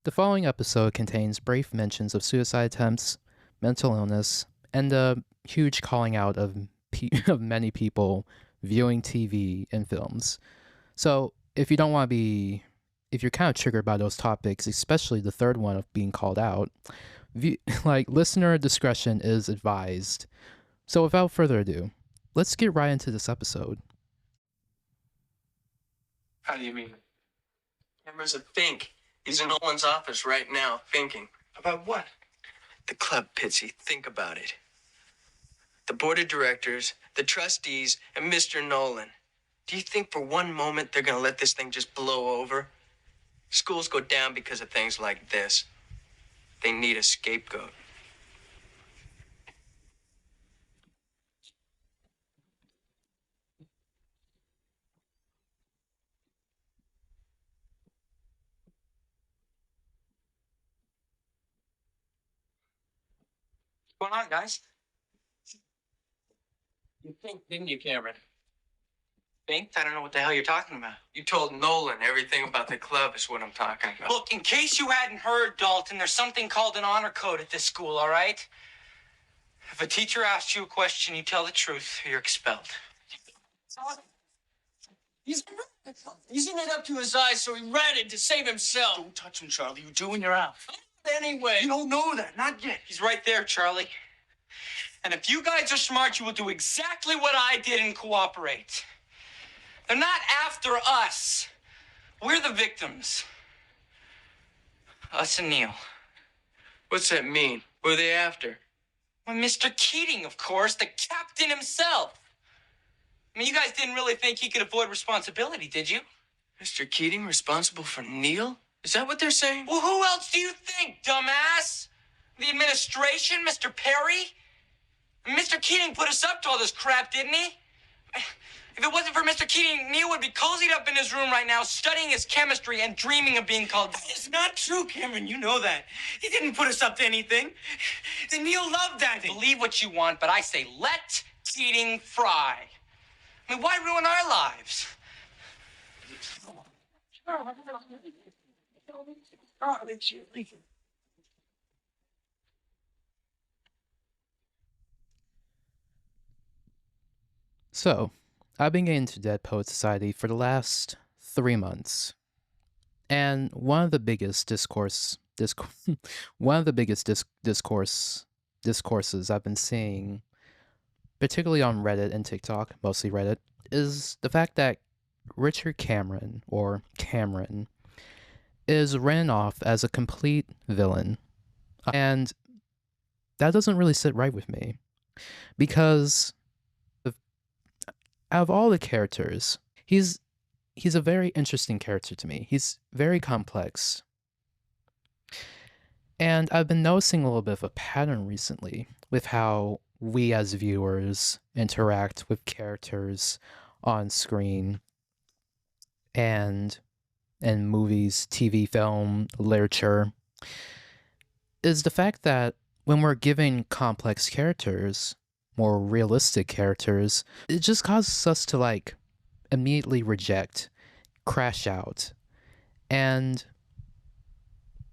The following episode contains brief mentions of suicide attempts, mental illness, and a huge calling out of, of many people viewing TV and films. So, if you don't want to be, if you're kind of triggered by those topics, especially the third one of being called out, listener discretion is advised. So, without further ado, let's get right into this episode. How do you mean? Cameron's a think. He's in Nolan's office right now, thinking. About what? The club, Pitsy. Think about it. The board of directors, the trustees, and Mr. Nolan. Do you think for one moment they're gonna let this thing just blow over? Schools go down because of things like this. They need a scapegoat. What's going on, guys? You think, didn't you, Cameron? Think? I don't know what the hell you're talking about. You told Nolan everything about the club is what I'm talking about. Look, in case you hadn't heard, Dalton, there's something called an honor code at this school, all right? If a teacher asks you a question, you tell the truth or you're expelled. He's in it up to his eyes, so he ran it to save himself. Don't touch him, Charlie. You do and you're out. Anyway. You don't know that. Not yet. He's right there, Charlie. And if you guys are smart, you will do exactly what I did and cooperate. They're not after us. We're the victims. Us and Neil. What's that mean? Who are they after? Well, Mr. Keating, of course, the captain himself. I mean, you guys didn't really think he could avoid responsibility, did you? Mr. Keating responsible for Neil? Is that what they're saying? Well, who else do you think, dumbass? The administration, Mr. Perry? Mr. Keating put us up to all this crap, didn't he? If it wasn't for Mr. Keating, Neil would be cozied up in his room right now, studying his chemistry and dreaming of being called... It's not true, Cameron. You know that. He didn't put us up to anything. Neil loved that. Believe what you want, but I say let Keating fry. I mean, why ruin our lives? So, I've been getting into Dead Poet Society for the last 3 months, and one of the biggest discourses I've been seeing, particularly on Reddit and TikTok, mostly Reddit, is the fact that Richard Cameron, or Cameron, is written off as a complete villain, and that doesn't really sit right with me, because out of all the characters, he's a very interesting character to me. He's very complex. And I've been noticing a little bit of a pattern recently with how we as viewers interact with characters on screen and in movies, TV, film, literature, is the fact that when we're giving complex characters, more realistic characters, it just causes us to immediately reject, crash out, and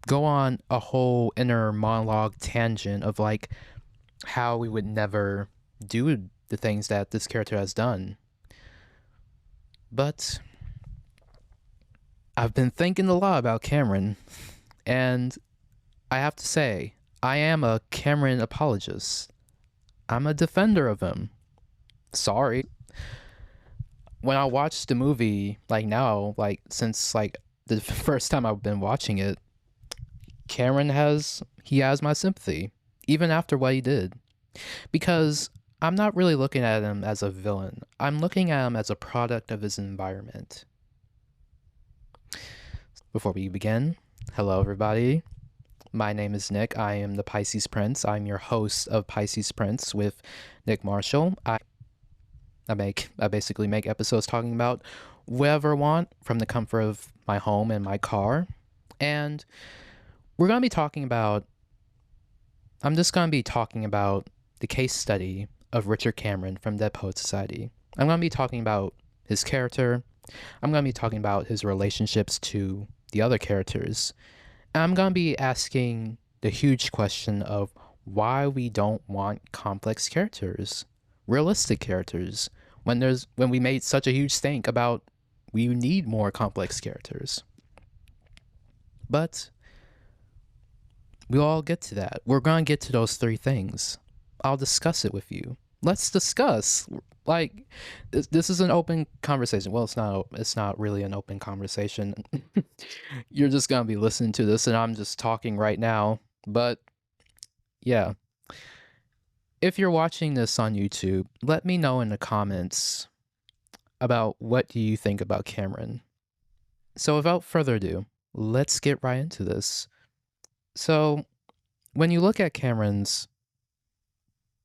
go on a whole inner monologue tangent of how we would never do the things that this character has done. But I've been thinking a lot about Cameron, and I have to say, I am a Cameron apologist. I'm a defender of him. Sorry. When I watched the movie, since the first time I've been watching it, Cameron has my sympathy, even after what he did. Because I'm not really looking at him as a villain. I'm looking at him as a product of his environment. Before we begin, hello everybody. My name is Nick. I am the Pisces Prince. I'm your host of Pisces Prince with Nick Marshall. I basically make episodes talking about whatever I want from the comfort of my home and my car. And I'm just going to be talking about the case study of Richard Cameron from Dead Poet Society. I'm going to be talking about his character. I'm going to be talking about his relationships to the other characters. I'm going to be asking the huge question of why we don't want complex characters, realistic characters, when we made such a huge stink about we need more complex characters. But we'll all get to that. We're going to get to those three things. I'll discuss it with you. Let's discuss. Like, this is an open conversation. Well, it's not really an open conversation. You're just going to be listening to this and I'm just talking right now. But yeah. If you're watching this on YouTube, let me know in the comments about what do you think about Cameron. So without further ado, let's get right into this. So when you look at Cameron's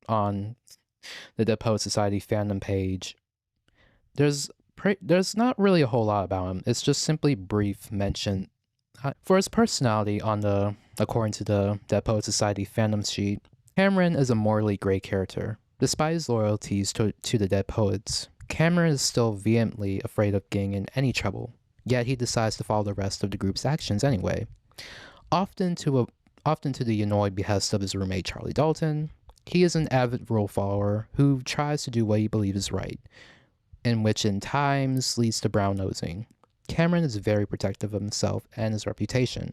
on the Dead Poets Society fandom page, there's not really a whole lot about him. It's just simply brief mention. For his personality according to the Dead Poets Society fandom sheet, Cameron is a morally gray character. Despite his loyalties to the Dead Poets, Cameron is still vehemently afraid of getting in any trouble, yet he decides to follow the rest of the group's actions anyway. Often to the annoyed behest of his roommate Charlie Dalton, he is an avid rule follower who tries to do what he believes is right, and which in times leads to brown-nosing. Cameron is very protective of himself and his reputation,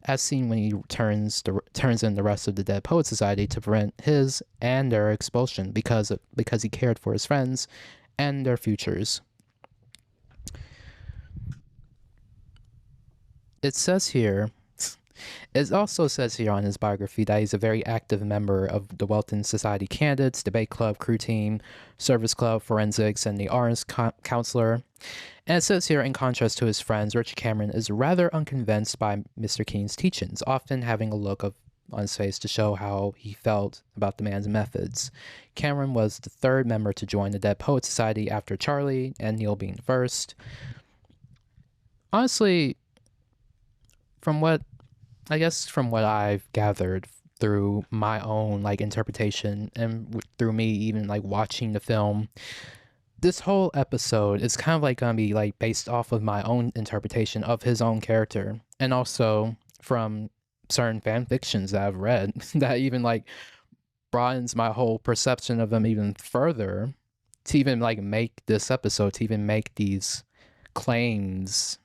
as seen when he turns in the rest of the Dead Poets Society to prevent his and their expulsion because he cared for his friends and their futures. It also says here on his biography that he's a very active member of the Welton Society Candidates, Debate Club, Crew Team, Service Club, Forensics, and the Arns Counselor. And it says here, in contrast to his friends, Richard Cameron is rather unconvinced by Mr. Keen's teachings, often having a look on his face to show how he felt about the man's methods. Cameron was the third member to join the Dead Poets Society after Charlie and Neil being the first. Honestly, from what I've gathered through my own interpretation and through me even watching the film, this whole episode is kind of gonna be based off of my own interpretation of his own character, and also from certain fan fictions that I've read that even broadens my whole perception of him even further to even make this episode, to even make these claims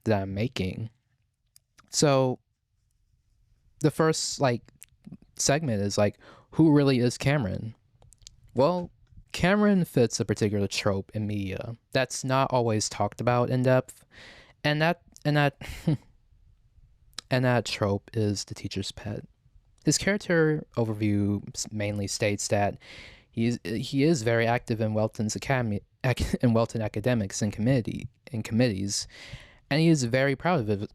that I'm making. So the first segment is who really is Cameron? Well, Cameron fits a particular trope in media that's not always talked about in depth, and that trope is the teacher's pet. His character overview mainly states that he is very active in Welton's academy, in Welton academics and committees, and he is very proud of it.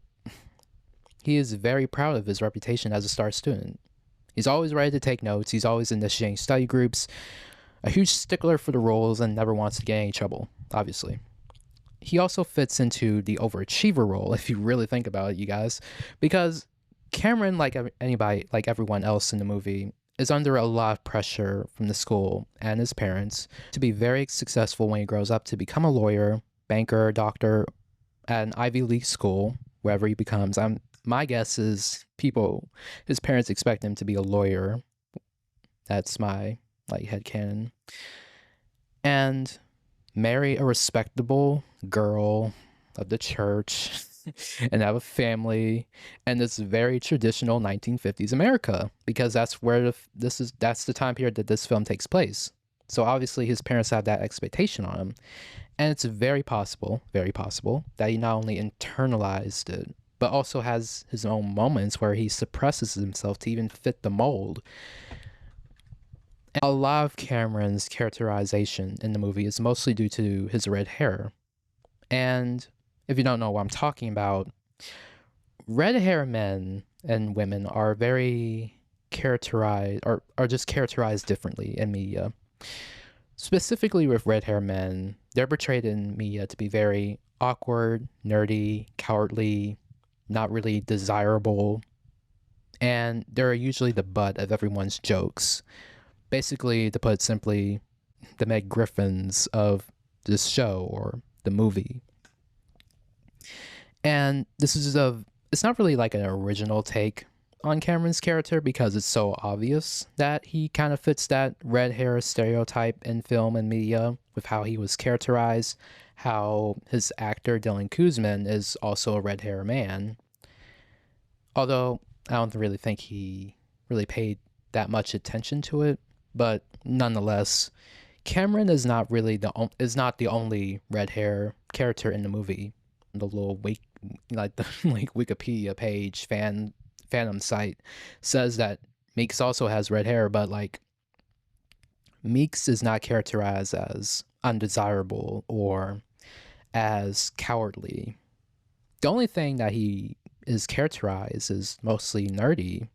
He is very proud of his reputation as a star student. He's always ready to take notes. He's always initiating study groups, a huge stickler for the rules, and never wants to get in any trouble, obviously. He also fits into the overachiever role, if you really think about it, you guys, because Cameron, everyone else in the movie, is under a lot of pressure from the school and his parents to be very successful when he grows up, to become a lawyer, banker, doctor at an Ivy League school, wherever he becomes. My guess is his parents expect him to be a lawyer. That's my headcanon. And marry a respectable girl of the church and have a family in this very traditional 1950s America, because that's where that's the time period that this film takes place. So obviously his parents have that expectation on him, and it's very possible that he not only internalized it, but also has his own moments where he suppresses himself to even fit the mold. And a lot of Cameron's characterization in the movie is mostly due to his red hair. And if you don't know what I'm talking about, red hair men and women are very characterized, or are just characterized differently in media. Specifically with red hair men, they're portrayed in media to be very awkward, nerdy, cowardly, not really desirable, and they're usually the butt of everyone's jokes. Basically, to put it simply, the Meg Griffins of this show or the movie. And this is it's not really like an original take on Cameron's character because it's so obvious that he kind of fits that red hair stereotype in film and media with how he was characterized, how his actor Dylan Kuzman is also a red hair man. Although I don't really think he really paid that much attention to it, but nonetheless, Cameron is not really is not the only red hair character in the movie. The little like Wikipedia page fandom site says that Meeks also has red hair, but like Meeks is not characterized as undesirable or as cowardly. The only thing that he is characterized is mostly nerdy,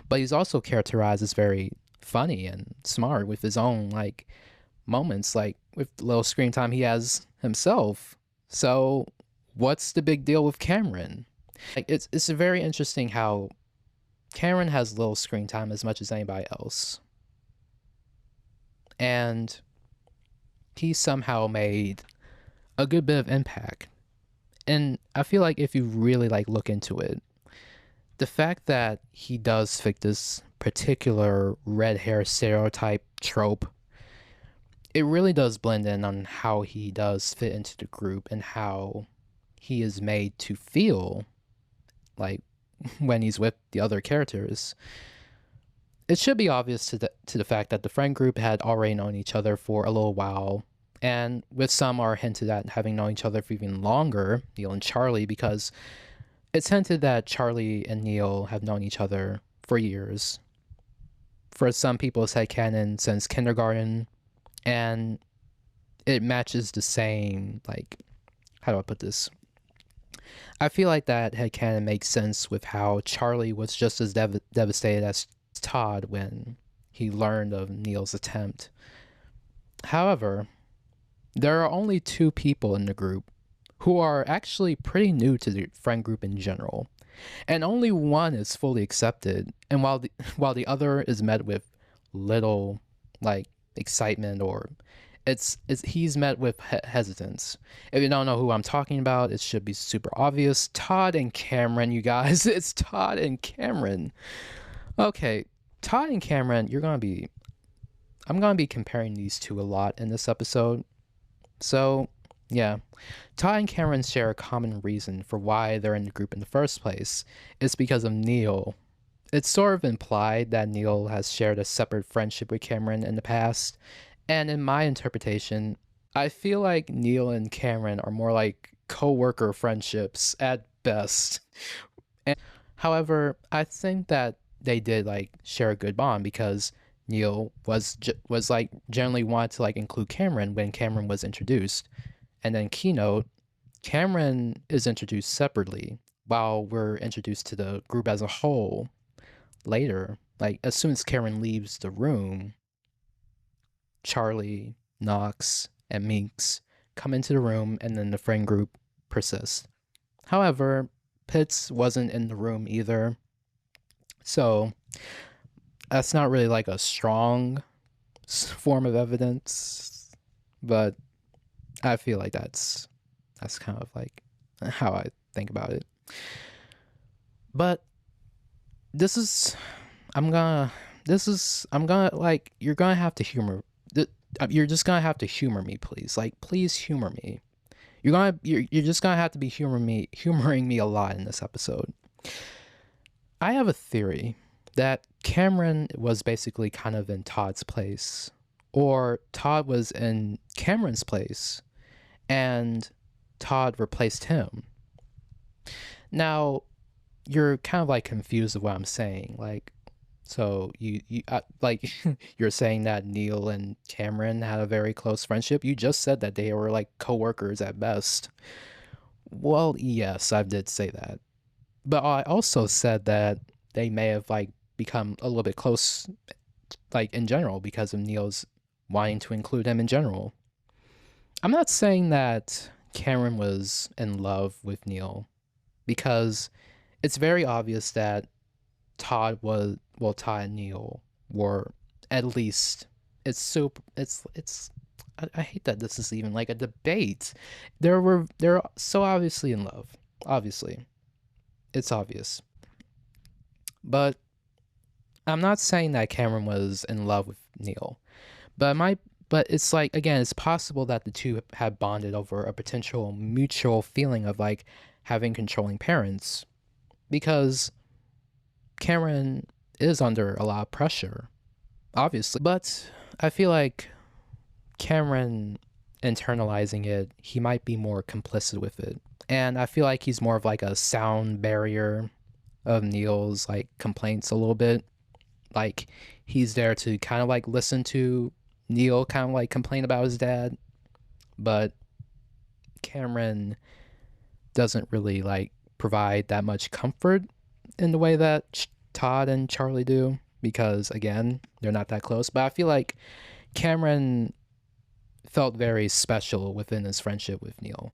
but he's also characterized as very funny and smart with his own like moments, like with the little screen time he has himself. So what's the big deal with Cameron? Like it's very interesting how Cameron has little screen time as much as anybody else, and he somehow made a good bit of impact. And I feel like if you really like look into it, the fact that he does fit this particular red hair stereotype trope, it really does blend in on how he does fit into the group and how he is made to feel like when he's with the other characters. It should be obvious to the fact that the friend group had already known each other for a little while, and with some are hinted at having known each other for even longer, Neil and Charlie, because it's hinted that Charlie and Neil have known each other for years. For some people, it's headcanon since kindergarten, and it matches the same, like, how do I put this? I feel like that headcanon makes sense with how Charlie was just as devastated as Todd when he learned of Neil's attempt. However, there are only 2 people in the group who are actually pretty new to the friend group in general, and only one is fully accepted, and while the other is met with little like excitement, or he's met with hesitance. If you don't know who I'm talking about, it should be super obvious. Todd and Cameron, you guys. It's Todd and Cameron. Okay, Todd and Cameron, I'm gonna be comparing these two a lot in this episode. So, yeah. Todd and Cameron share a common reason for why they're in the group in the first place. It's because of Neil. It's sort of implied that Neil has shared a separate friendship with Cameron in the past, and in my interpretation, I feel like Neil and Cameron are more like co-worker friendships at best. And, however, I think that they did like share a good bond because Neil was like generally wanted to like include Cameron when Cameron was introduced, and then keynote, Cameron is introduced separately while we're introduced to the group as a whole later. Like as soon as Cameron leaves the room, Charlie, Knox, and Meeks come into the room, and then the friend group persists. However, Pitts wasn't in the room either, so that's not really like a strong form of evidence, but I feel like that's kind of like how I think about it. But I'm gonna like, you're gonna have to humor, you're just gonna have to humor me, please. Like, please humor me. You're just gonna have to be humoring me a lot in this episode. I have a theory that Cameron was basically kind of in Todd's place, or Todd was in Cameron's place, and Todd replaced him. Now, you're kind of like confused of what I'm saying. Like, so you like you're saying that Neil and Cameron had a very close friendship. You just said that they were like co-workers at best. Well, yes, I did say that. But I also said that they may have like become a little bit close, like in general, because of Neil's wanting to include him in general. I'm not saying that Cameron was in love with Neil, because it's very obvious that Todd and Neil were, at least, I hate that this is even like a debate. They're so obviously in love, obviously. It's obvious. But I'm not saying that Cameron was in love with Neil. But it's like, again, it's possible that the two had bonded over a potential mutual feeling of like having controlling parents, because Cameron is under a lot of pressure, obviously. But I feel like Cameron internalizing it, he might be more complicit with it. And I feel like he's more of like a sound barrier of Neil's like complaints a little bit. Like he's there to kind of like listen to Neil kind of like complain about his dad, but Cameron doesn't really like provide that much comfort in the way that Todd and Charlie do, because again, they're not that close. But I feel like Cameron felt very special within his friendship with Neil.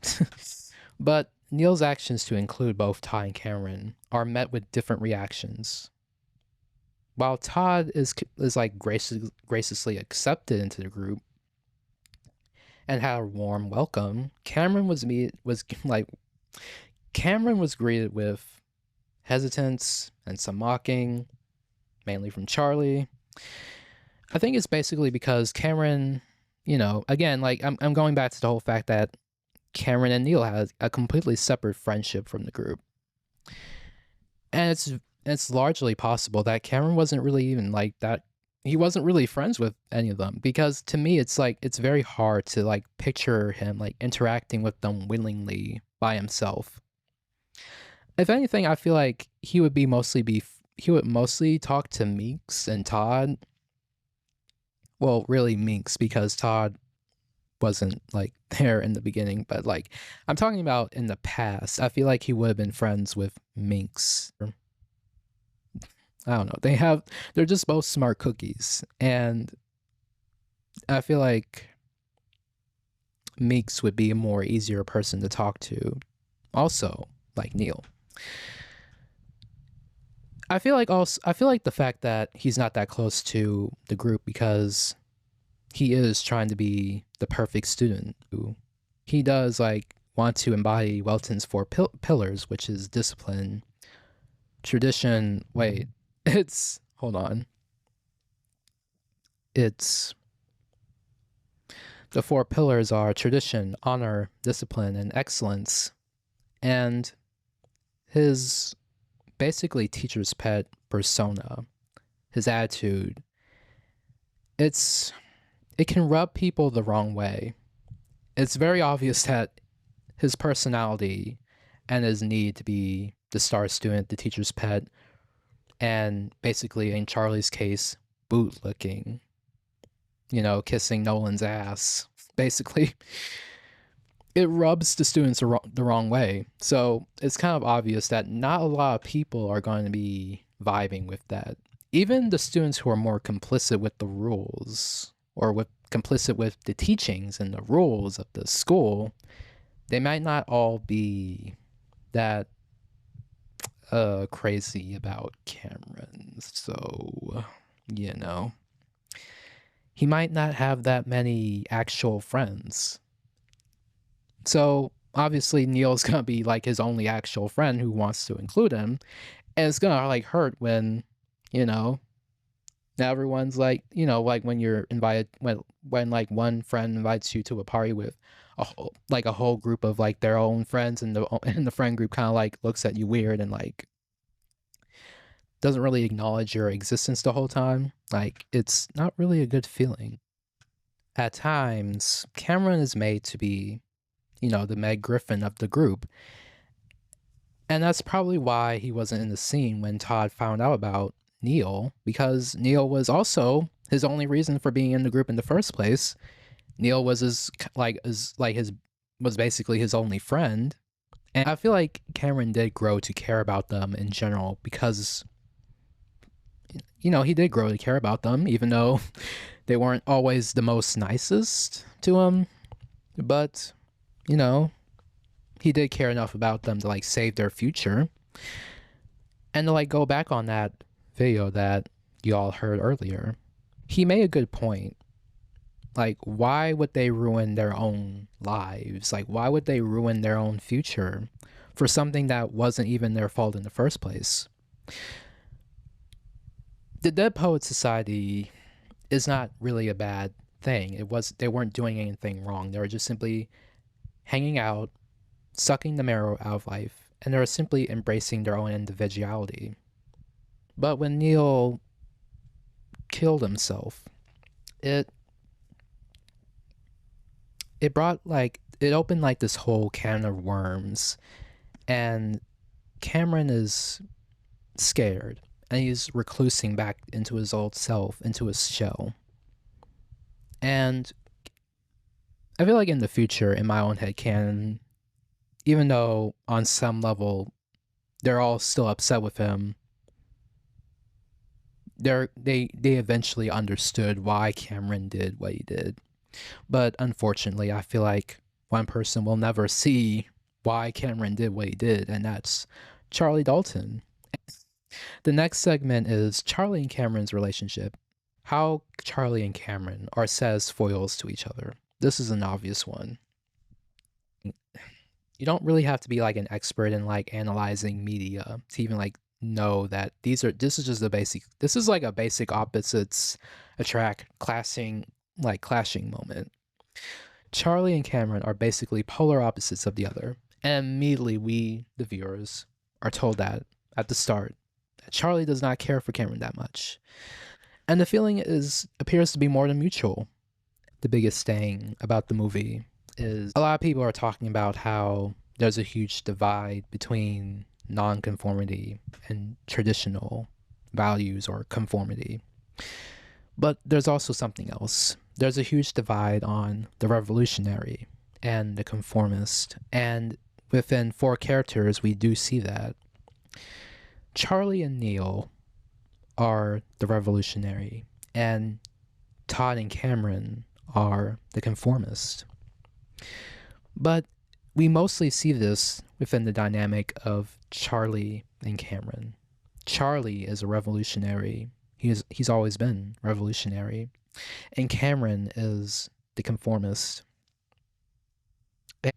But Neil's actions, to include both Todd and Cameron, are met with different reactions. While Todd is like graciously accepted into the group and had a warm welcome, Cameron was greeted with hesitance and some mocking, mainly from Charlie. I think it's basically because Cameron, you know, again, like I'm going back to the whole fact that Cameron and Neil had a completely separate friendship from the group. And it's largely possible that Cameron wasn't really even like that. He wasn't really friends with any of them, because to me, it's like, it's very hard to like picture him like interacting with them willingly by himself. If anything, I feel like he would mostly talk to Meeks and Todd. Well, really Meeks, because Todd wasn't like there in the beginning, but like I'm talking about in the past. I feel like he would have been friends with Meeks. I don't know. They're just both smart cookies, and I feel like Meeks would be a more easier person to talk to. Also, like Neil. I feel like the fact that he's not that close to the group, because he is trying to be the perfect student. He does like want to embody Welton's four pillars, which is discipline, tradition. Hold on. It's the four pillars are tradition, honor, discipline, and excellence. And his basically teacher's pet persona, his attitude, it can rub people the wrong way. It's very obvious that his personality and his need to be the star student, the teacher's pet, and basically in Charlie's case, bootlicking, you know, kissing Nolan's ass, basically, it rubs the students the wrong way. So it's kind of obvious that not a lot of people are going to be vibing with that. Even the students who are more complicit with the rules, or complicit with the teachings and the rules of the school, they might not all be that crazy about Cameron. So, you know, he might not have that many actual friends. So obviously Neil's gonna be like his only actual friend who wants to include him, and it's gonna like hurt when, you know, now everyone's like, you know, like when you're invited, when like one friend invites you to a party with a whole group of like their own friends, and the friend group kind of like looks at you weird and like doesn't really acknowledge your existence the whole time. Like, it's not really a good feeling. At times, Cameron is made to be, you know, the Meg Griffin of the group. And that's probably why he wasn't in the scene when Todd found out about Neil, because Neil was also his only reason for being in the group in the first place. Neil was was basically his only friend. And I feel like Cameron did grow to care about them in general, because, you know, he did grow to care about them, even though they weren't always the most nicest to him. But, you know, he did care enough about them to like save their future. And to like go back on that video that y'all heard earlier, he made a good point. Like, why would they ruin their own lives? Like, why would they ruin their own future for something that wasn't even their fault in the first place. The Dead Poets Society is not really a bad thing. They weren't doing anything wrong. They were just simply hanging out, sucking the marrow out of life, and they were simply embracing their own individuality. But when Neil killed himself, it opened like this whole can of worms, and Cameron is scared, and he's reclusing back into his old self, into his shell. And I feel like in the future, in my own headcanon, even though on some level they're all still upset with him, they eventually understood why Cameron did what he did. But unfortunately, I feel like one person will never see why Cameron did what he did, and that's Charlie Dalton. The next segment is Charlie and Cameron's relationship. How Charlie and Cameron are set as foils to each other. This is an obvious one. You don't really have to be like an expert in like analyzing media to even like know that this is like a basic opposites attract clashing moment. Charlie and Cameron are basically polar opposites of the other, and immediately we, the viewers, are told that at the start that Charlie does not care for Cameron that much, and the feeling appears to be more than mutual. The biggest thing about the movie is a lot of people are talking about how there's a huge divide between non-conformity and traditional values or conformity. But there's also something else. There's a huge divide on the revolutionary and the conformist, and within 4 characters we do see that. Charlie and Neil are the revolutionary, and Todd and Cameron are the conformist. But we mostly see this within the dynamic of Charlie and Cameron. Charlie is a revolutionary. He's always been revolutionary. And Cameron is the conformist.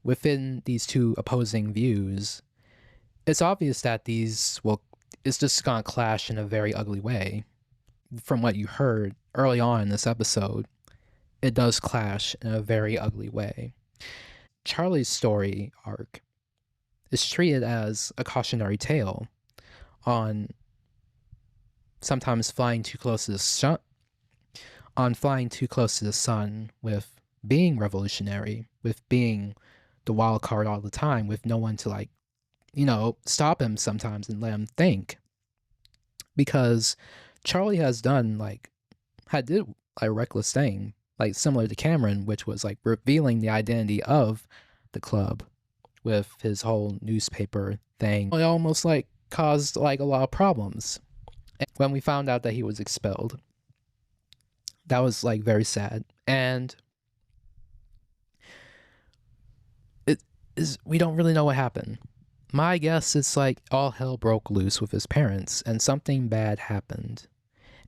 Within these two opposing views, it's obvious that it's just gonna clash in a very ugly way. From what you heard early on in this episode, it does clash in a very ugly way. Charlie's story arc is treated as a cautionary tale on sometimes flying too close to the sun, with being revolutionary, with being the wild card all the time, with no one to stop him sometimes and let him think. Because Charlie did a reckless thing, like similar to Cameron, which was like revealing the identity of the club with his whole newspaper thing. It almost like caused like a lot of problems. And when we found out that he was expelled, that was like very sad. And we don't really know what happened. My guess is like all hell broke loose with his parents and something bad happened.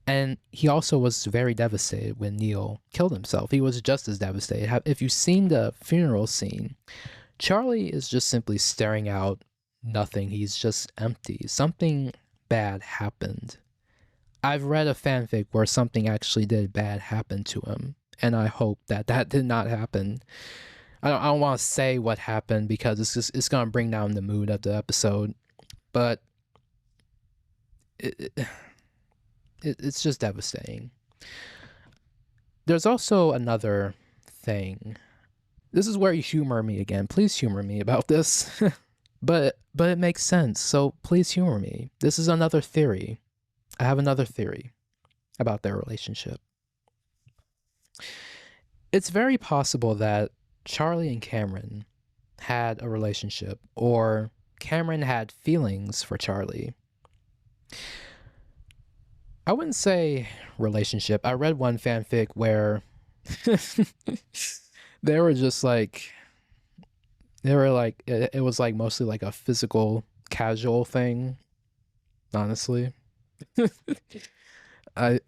And he also was very devastated when Neil killed himself. He was just as devastated. If you've seen the funeral scene, Charlie is just simply staring out nothing. He's just empty. Something bad happened. I've read a fanfic where something actually did bad happen to him, and I hope that did not happen. I don't want to say what happened because it's gonna bring down the mood of the episode, but it's just devastating. There's also another thing. This is where you humor me again. Please humor me about this. but it makes sense, so please humor me. This is another theory. I have another theory about their relationship. It's very possible that Charlie and Cameron had a relationship, or Cameron had feelings for Charlie. I wouldn't say relationship. I read one fanfic where they were just like, it was like mostly like a physical, casual thing, honestly. I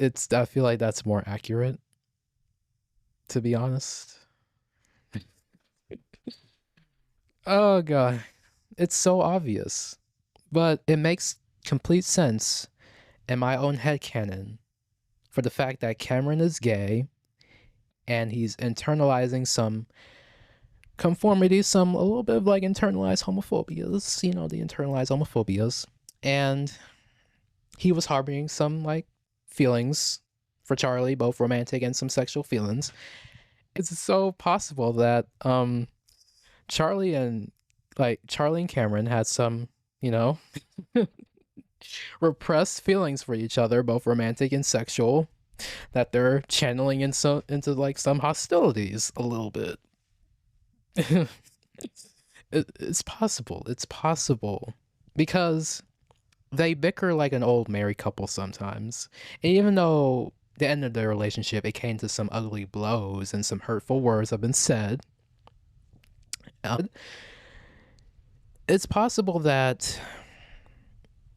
feel like that's more accurate, to be honest. Oh god. It's so obvious. But it makes complete sense in my own headcanon for the fact that Cameron is gay and he's internalizing some conformity, a little bit of like internalized homophobias, the internalized homophobias. And he was harboring some like feelings for Charlie, both romantic and some sexual feelings. It's so possible that Charlie and Cameron had some, repressed feelings for each other, both romantic and sexual, that they're channeling into like some hostilities a little bit. It's possible. It's possible because they bicker like an old married couple sometimes. And even though the end of their relationship, it came to some ugly blows and some hurtful words have been said, it's possible that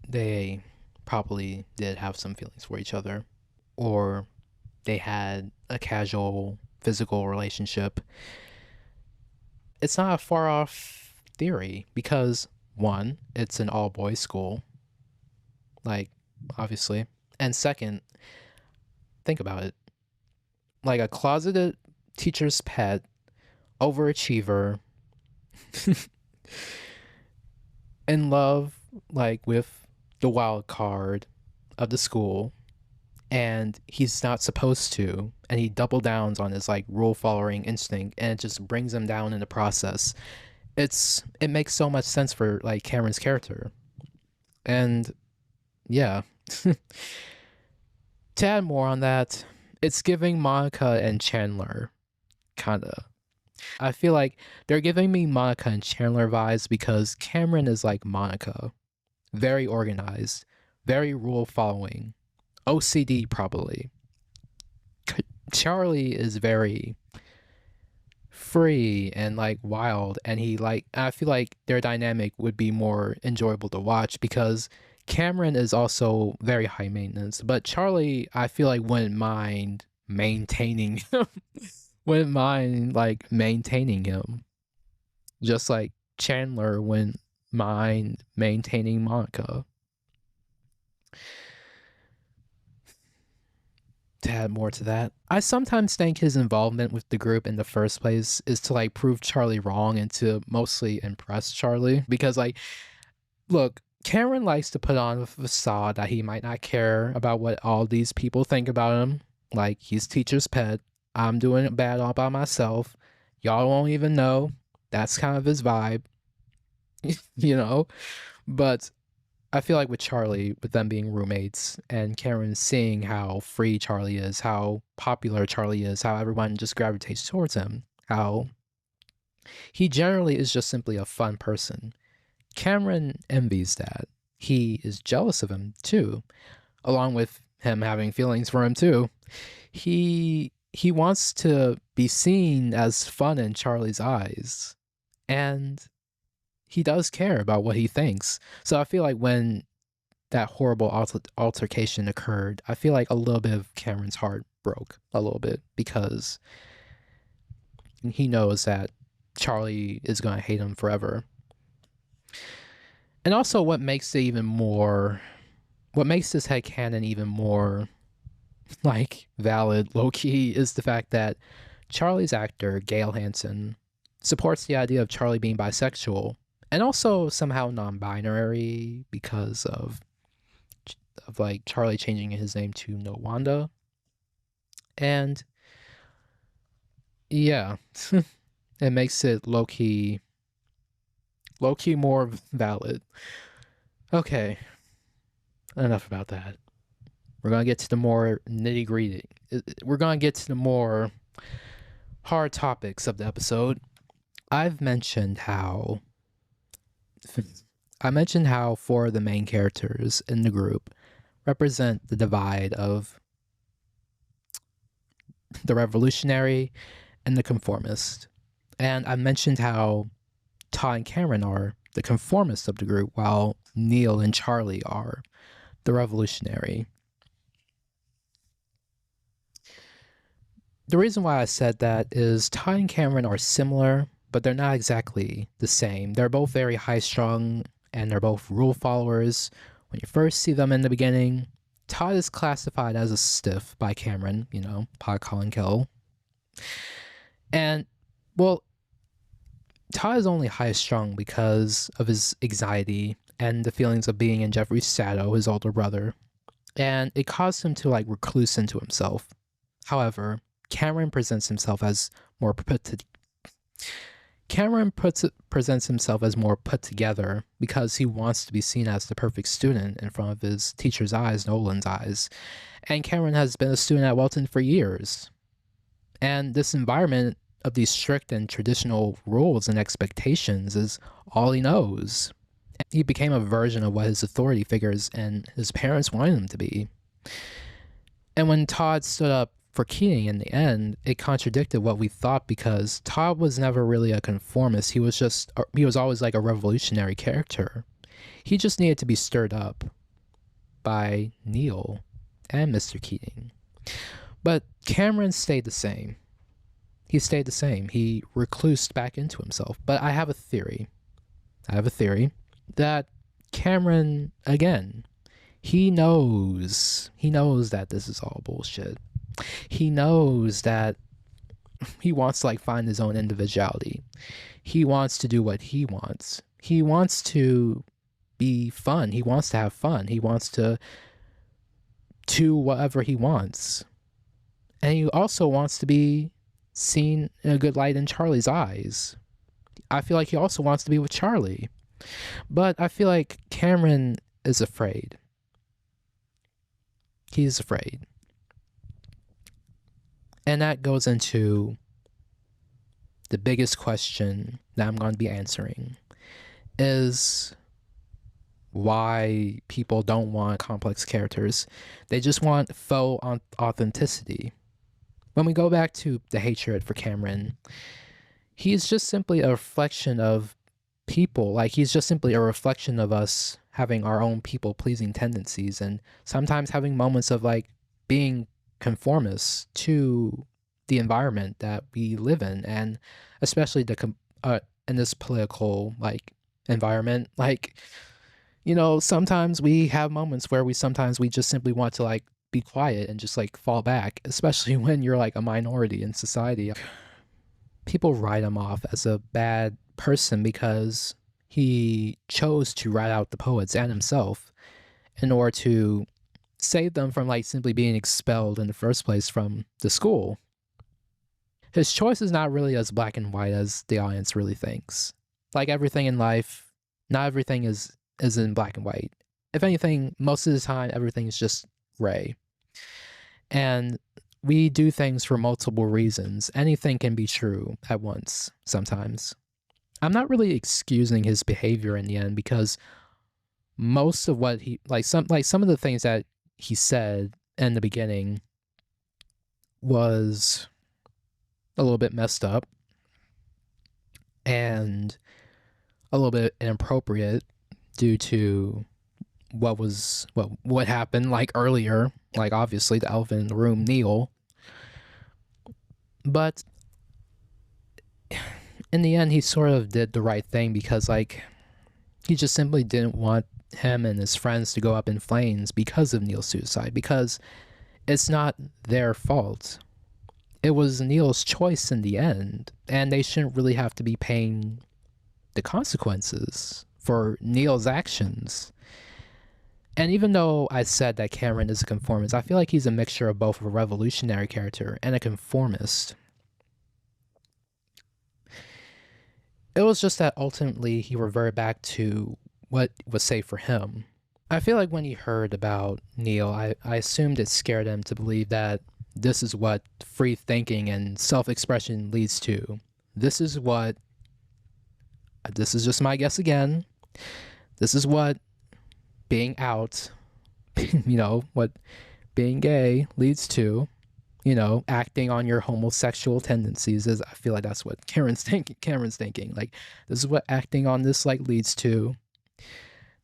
they probably did have some feelings for each other, or they had a casual physical relationship. It's not a far off theory because, one, it's an all boys school, like, obviously, and second, think about it, like a closeted teacher's pet, overachiever, in love like with the wild card of the school, and he's not supposed to, and he double downs on his like rule following instinct, and it just brings him down in the process. It makes so much sense for like Cameron's character. And yeah. To add more on that, it's giving Monica and Chandler, kinda. I feel like they're giving me Monica and Chandler vibes because Cameron is like Monica. Very organized, very rule following, OCD probably. Charlie is very free and like wild, and I feel like their dynamic would be more enjoyable to watch because Cameron is also very high maintenance, but Charlie, I feel like wouldn't mind maintaining him. Wouldn't mind like maintaining him. Just like Chandler wouldn't mind maintaining Monica. To add more to that, I sometimes think his involvement with the group in the first place is to like prove Charlie wrong and to mostly impress Charlie. Because like, look, Cameron likes to put on a facade that he might not care about what all these people think about him. Like, he's teacher's pet. I'm doing it bad all by myself. Y'all won't even know. That's kind of his vibe. But I feel like with Charlie, with them being roommates, and Cameron seeing how free Charlie is, how popular Charlie is, how everyone just gravitates towards him, how he generally is just simply a fun person. Cameron envies that. He is jealous of him too, along with him having feelings for him too. He wants to be seen as fun in Charlie's eyes, and he does care about what he thinks. So I feel like when that horrible altercation occurred, I feel like a little bit of Cameron's heart broke a little bit because he knows that Charlie is going to hate him forever. And also what makes this headcanon even more like valid, low-key, is the fact that Charlie's actor, Gail Hansen, supports the idea of Charlie being bisexual and also somehow non-binary because of like Charlie changing his name to Nwanda. And yeah, it makes it low-key more valid. Okay, enough about that. We're going to get to the more nitty-gritty. We're going to get to the more hard topics of the episode. I've mentioned how 4 of the main characters in the group represent the divide of the revolutionary and the conformist. And I mentioned how Todd and Cameron are the conformists of the group, while Neil and Charlie are the revolutionary. The reason why I said that is Todd and Cameron are similar but they're not exactly the same. They're both very high-strung, and they're both rule followers. When you first see them in the beginning, Todd is classified as a stiff by Cameron, you know, Pod Colin Kill. And, well, Todd is only high-strung because of his anxiety and the feelings of being in Jeffrey's shadow, his older brother. And it caused him to, like, recluse into himself. However, Cameron presents himself as more put together because he wants to be seen as the perfect student in front of his teacher's eyes, Nolan's eyes. And Cameron has been a student at Welton for years. And this environment of these strict and traditional rules and expectations is all he knows. He became a version of what his authority figures and his parents wanted him to be. And when Todd stood up for Keating in the end, it contradicted what we thought because Todd was never really a conformist. He was always like a revolutionary character. He just needed to be stirred up by Neil and Mr. Keating. But Cameron stayed the same. He stayed the same. He reclused back into himself. But I have a theory. That Cameron, again, he knows that this is all bullshit. He knows that he wants to, like, find his own individuality. He wants to do what he wants. He wants to be fun. He wants to have fun. He wants to do whatever he wants. And he also wants to be seen in a good light in Charlie's eyes. I feel like he also wants to be with Charlie. But I feel like Cameron is afraid. He's afraid. And that goes into the biggest question that I'm going to be answering is why people don't want complex characters. They just want faux authenticity. When we go back to the hatred for Cameron, he's just simply a reflection of people. Like, he's just simply a reflection of us having our own people-pleasing tendencies and sometimes having moments of, like, being conformists to the environment that we live in, and especially in this political, like, environment. Like, you know, sometimes we have moments where we just simply want to, like, be quiet and just, like, fall back, especially when you're, like, a minority in society. People write him off as a bad person because he chose to write out the poets and himself in order to save them from, like, simply being expelled in the first place from the school. His choice is not really as black and white as the audience really thinks. Like everything in life, not everything is in black and white. If anything, most of the time, everything is just gray. And we do things for multiple reasons. Anything can be true at once, sometimes. I'm not really excusing his behavior in the end because most of what some of the things that he said in the beginning was a little bit messed up and a little bit inappropriate due to what happened, like, earlier, like, obviously the elephant in the room, Neil. But in the end, he sort of did the right thing because, like, he just simply didn't want him and his friends to go up in flames because of Neil's suicide, because it's not their fault. It was Neil's choice in the end, and they shouldn't really have to be paying the consequences for Neil's actions. And even though I said that Cameron is a conformist, I feel like he's a mixture of both a revolutionary character and a conformist. It was just that ultimately he reverted back to what was safe for him. I feel like when he heard about Neil, I assumed it scared him to believe that this is what free thinking and self-expression leads to. This is just my guess again. This is what being out, you know, what being gay leads to, you know, acting on your homosexual tendencies is, I feel like that's what Cameron's thinking. Like, this is what acting on this, like, leads to.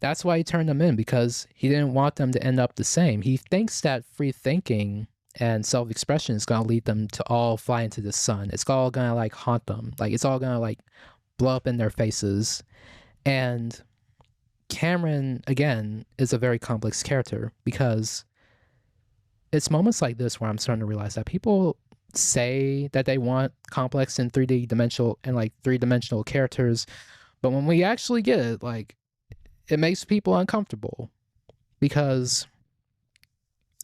That's why he turned them in, because he didn't want them to end up the same. He thinks that free thinking and self-expression is gonna lead them to all fly into the sun. It's all gonna like haunt them. Like it's all gonna like blow up in their faces. And Cameron, again, is a very complex character because it's moments like this where I'm starting to realize that people say that they want complex and 3D dimensional and like three-dimensional characters, but when we actually get it, like it makes people uncomfortable because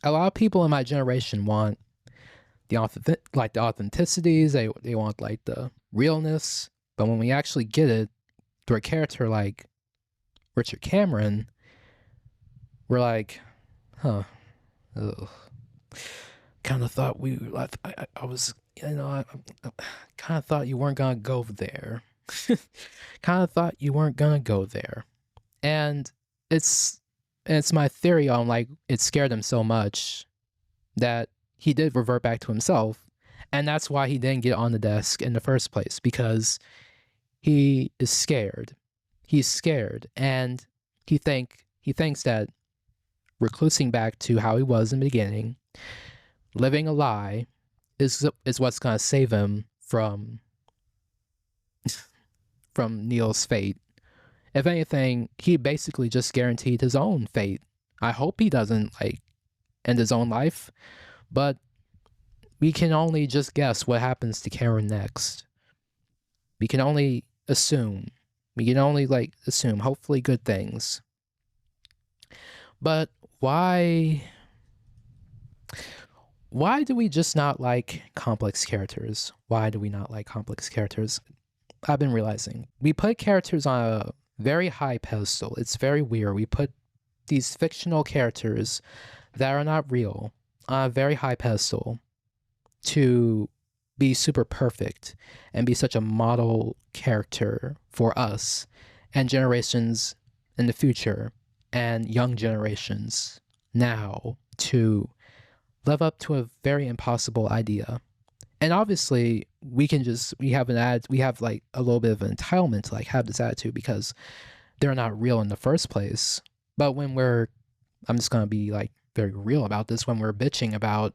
a lot of people in my generation want the authenticities, they want like the realness, but when we actually get it through a character like Richard Cameron, we're like, huh, ugh. Kind of thought I was, I kind of thought you weren't gonna go there. Kind of thought you weren't gonna go there. And it's my theory on like it scared him so much that he did revert back to himself, and that's why he didn't get on the desk in the first place, because he is scared. He's scared, and he thinks that reclusing back to how he was in the beginning, living a lie, is what's gonna save him from Neil's fate. If anything, he basically just guaranteed his own fate. I hope he doesn't like end his own life, but we can only just guess what happens to Karen next. We can only assume. We can only like assume, hopefully good things. But why do we just not like complex characters? Why do we not like complex characters? I've been realizing we put characters on a very high pedestal. It's very weird. We put these fictional characters that are not real on a very high pedestal to be super perfect and be such a model character for us and generations in the future and young generations now to live up to a very impossible idea. And obviously we have like a little bit of an entitlement to like have this attitude because they're not real in the first place. But when I'm just gonna be like very real about this, when we're bitching about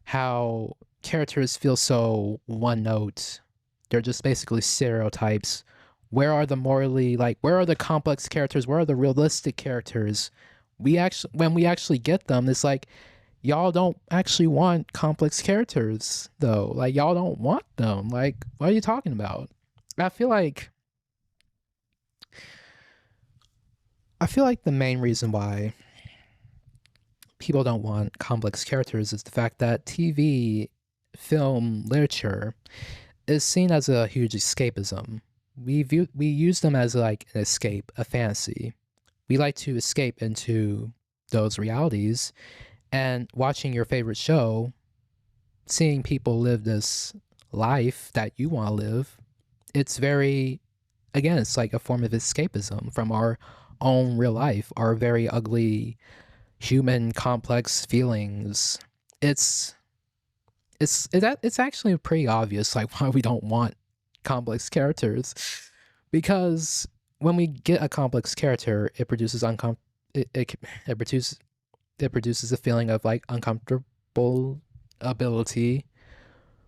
how characters feel so one note, they're just basically stereotypes. Where are the complex characters? Where are the realistic characters? When we actually get them, it's like, y'all don't actually want complex characters, though. Like, y'all don't want them. Like, what are you talking about? I feel like the main reason why people don't want complex characters is the fact that TV, film, literature is seen as a huge escapism. We use them as like an escape, a fantasy. We like to escape into those realities, and watching your favorite show, seeing people live this life that you want to live, it's like a form of escapism from our own real life, our very ugly human complex feelings. It's actually pretty obvious like why we don't want complex characters, because when we get a complex character, it produces it produces a feeling of like uncomfortable ability,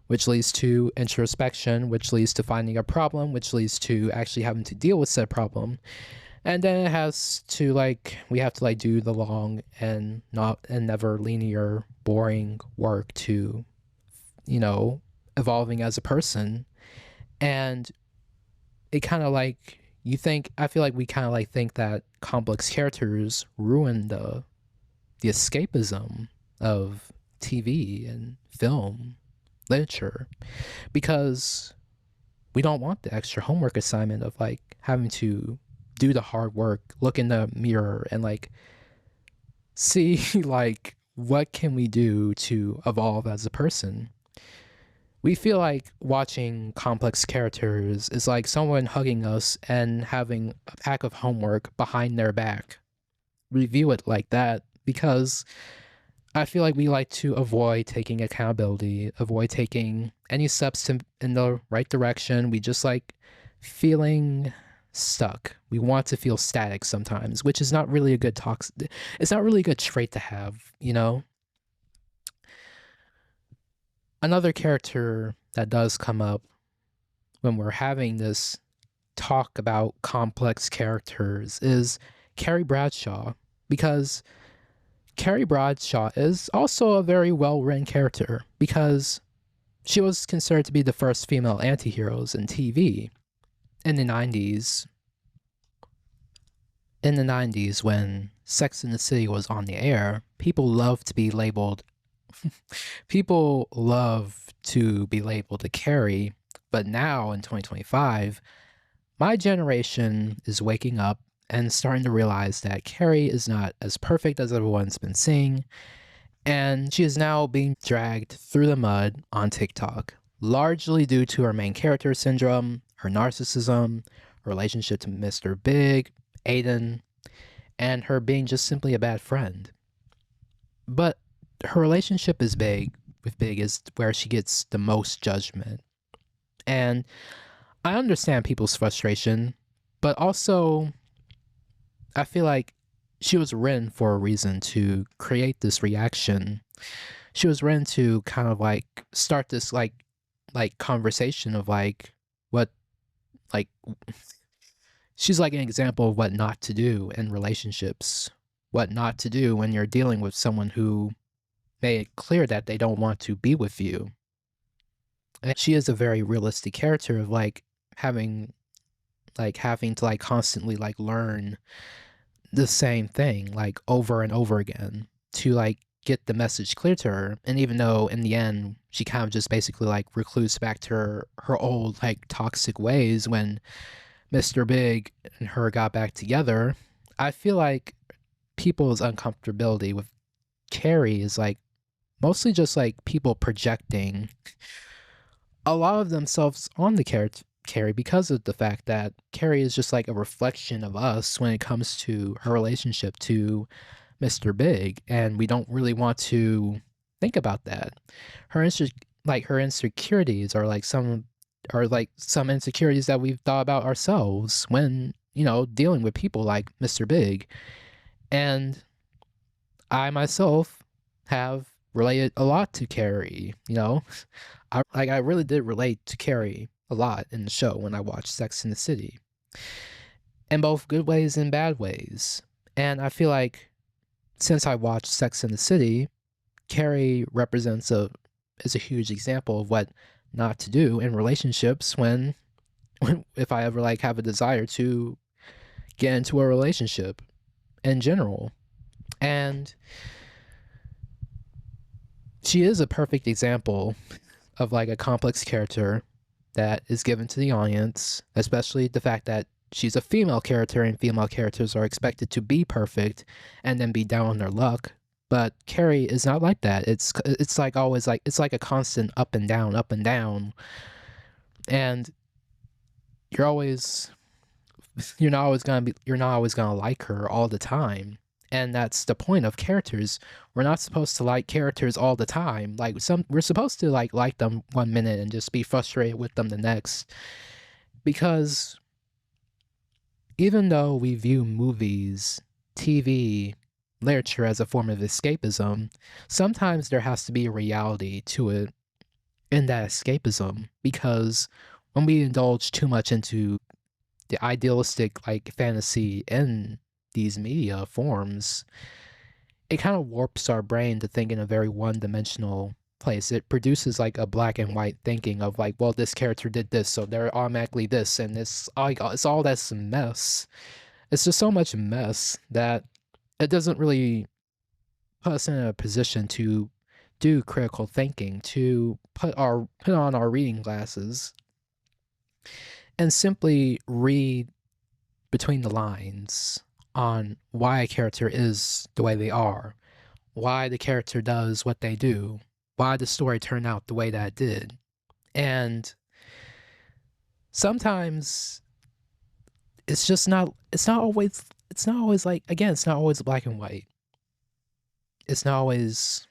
which leads to introspection, which leads to finding a problem, which leads to actually having to deal with said problem. And then we have to like do the long and never linear, boring work to, evolving as a person. And it kind of like, I feel like we kind of like think that complex characters ruin the escapism of TV and film, literature, because we don't want the extra homework assignment of like having to do the hard work, look in the mirror and like see like what can we do to evolve as a person. We feel like watching complex characters is like someone hugging us and having a pack of homework behind their back. We view it like that because I feel like we like to avoid taking accountability, avoid taking any steps in the right direction. We just like feeling stuck. We want to feel static sometimes, which is not really a good it's not really a good trait to have, Another character that does come up when we're having this talk about complex characters is Carrie Bradshaw, because Carrie Bradshaw is also a very well-written character because she was considered to be the first female anti-heroes in TV in the 90s. In the 90s, when Sex and the City was on the air, people loved to be labeled a Carrie, but now in 2025, my generation is waking up and starting to realize that Carrie is not as perfect as everyone's been saying, and she is now being dragged through the mud on TikTok, largely due to her main character syndrome, her narcissism, her relationship to Mr. Big, Aiden, and her being just simply a bad friend. But her relationship with Big is where she gets the most judgment. And I understand people's frustration, but also I feel like she was written for a reason to create this reaction. She was written to kind of like start this like conversation of what she's like an example of what not to do in relationships, what not to do when you're dealing with someone who made it clear that they don't want to be with you. And she is a very realistic character of having to constantly learn the same thing over and over again to get the message clear to her. And even though in the end she kind of just basically recluse back to her old toxic ways when Mr. Big and her got back together, I feel like people's uncomfortability with Carrie is mostly just people projecting a lot of themselves on the Carrie because of the fact that Carrie is just a reflection of us when it comes to her relationship to Mr. Big, and we don't really want to think about that. Her insecurities are some insecurities that we've thought about ourselves when dealing with people like Mr. Big. And I myself have related a lot to Carrie. I really did relate to Carrie a lot in the show when I watched Sex and the City, in both good ways and bad ways. And I feel like since I watched Sex and the City, Carrie is a huge example of what not to do in relationships when if I ever have a desire to get into a relationship in general. And she is a perfect example of a complex character that is given to the audience, especially the fact that she's a female character and female characters are expected to be perfect and then be down on their luck. But Carrie is not like that. It's always it's a constant up and down, and you're not always gonna like her all the time. And that's the point of characters. We're not supposed to like characters all the time. We're supposed to like them 1 minute and just be frustrated with them the next. Because even though we view movies, TV, literature as a form of escapism, sometimes there has to be a reality to it in that escapism. Because when we indulge too much into the idealistic fantasy in these media forms, it kind of warps our brain to think in a very one-dimensional place. It produces a black and white thinking of well, this character did this, so they're automatically this, and it's all this mess. It's just so much mess that it doesn't really put us in a position to do critical thinking, to put on our reading glasses and simply read between the lines on why a character is the way they are, why the character does what they do, why the story turned out the way that it did. And sometimes it's not always black and white. It's not always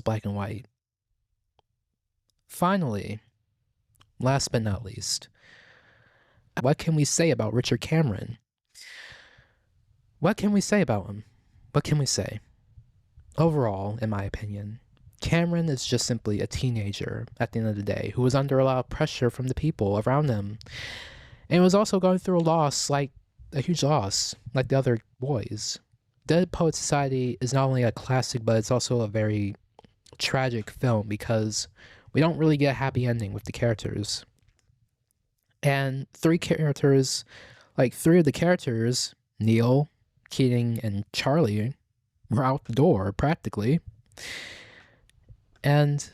black and white. Finally, last but not least, what can we say about Richard Cameron? What can we say about him? What can we say? Overall, in my opinion, Cameron is just simply a teenager at the end of the day who was under a lot of pressure from the people around him. And was also going through a loss, like a huge loss, like the other boys. Dead Poet Society is not only a classic, but it's also a very tragic film because we don't really get a happy ending with the characters. And three of the characters, Neil, Keating, and Charlie, were out the door, practically. And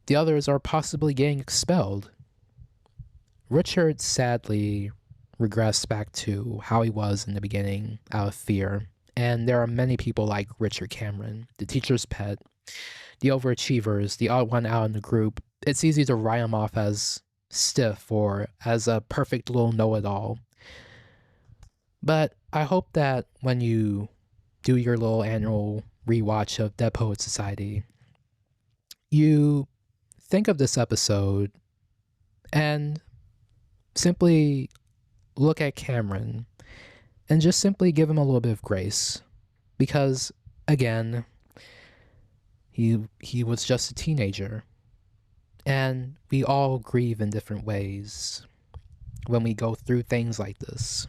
the others are possibly getting expelled. Richard sadly regressed back to how he was in the beginning out of fear. And there are many people like Richard Cameron, the teacher's pet, the overachievers, the odd one out in the group. It's easy to write him off as stiff or as a perfect little know-it-all. But I hope that when you do your little annual rewatch of Dead Poet Society, you think of this episode and simply look at Cameron and just simply give him a little bit of grace. Because, again, he was just a teenager. And we all grieve in different ways when we go through things like this.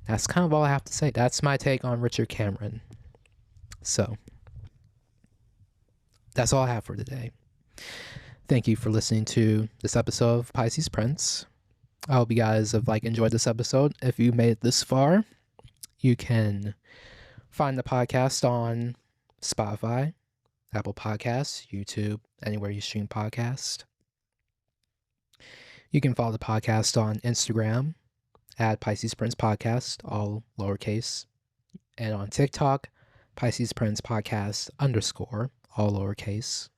That's kind of all I have to say. That's my take on Richard Cameron. So, that's all I have for today. Thank you for listening to this episode of Pisces Prince. I hope you guys have enjoyed this episode. If you made it this far, you can find the podcast on Spotify, Apple Podcasts, YouTube, anywhere you stream podcast. You can follow the podcast on Instagram at Pisces Prince Podcast, all lowercase, and on TikTok, Pisces Prince Podcast _ all lowercase.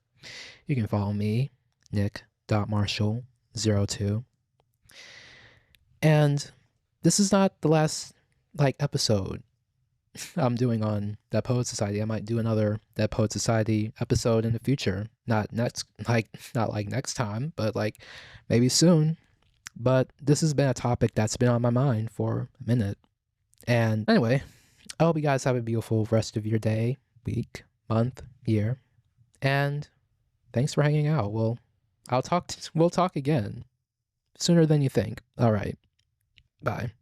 You can follow me, Nick.Marshall02. And this is not the last episode I'm doing on Dead Poet Society. I might do another Dead Poet Society episode in the future. Not next time, but maybe soon. But this has been a topic that's been on my mind for a minute. And anyway, I hope you guys have a beautiful rest of your day, week, month, year. And thanks for hanging out. We'll talk again sooner than you think. All right. Bye.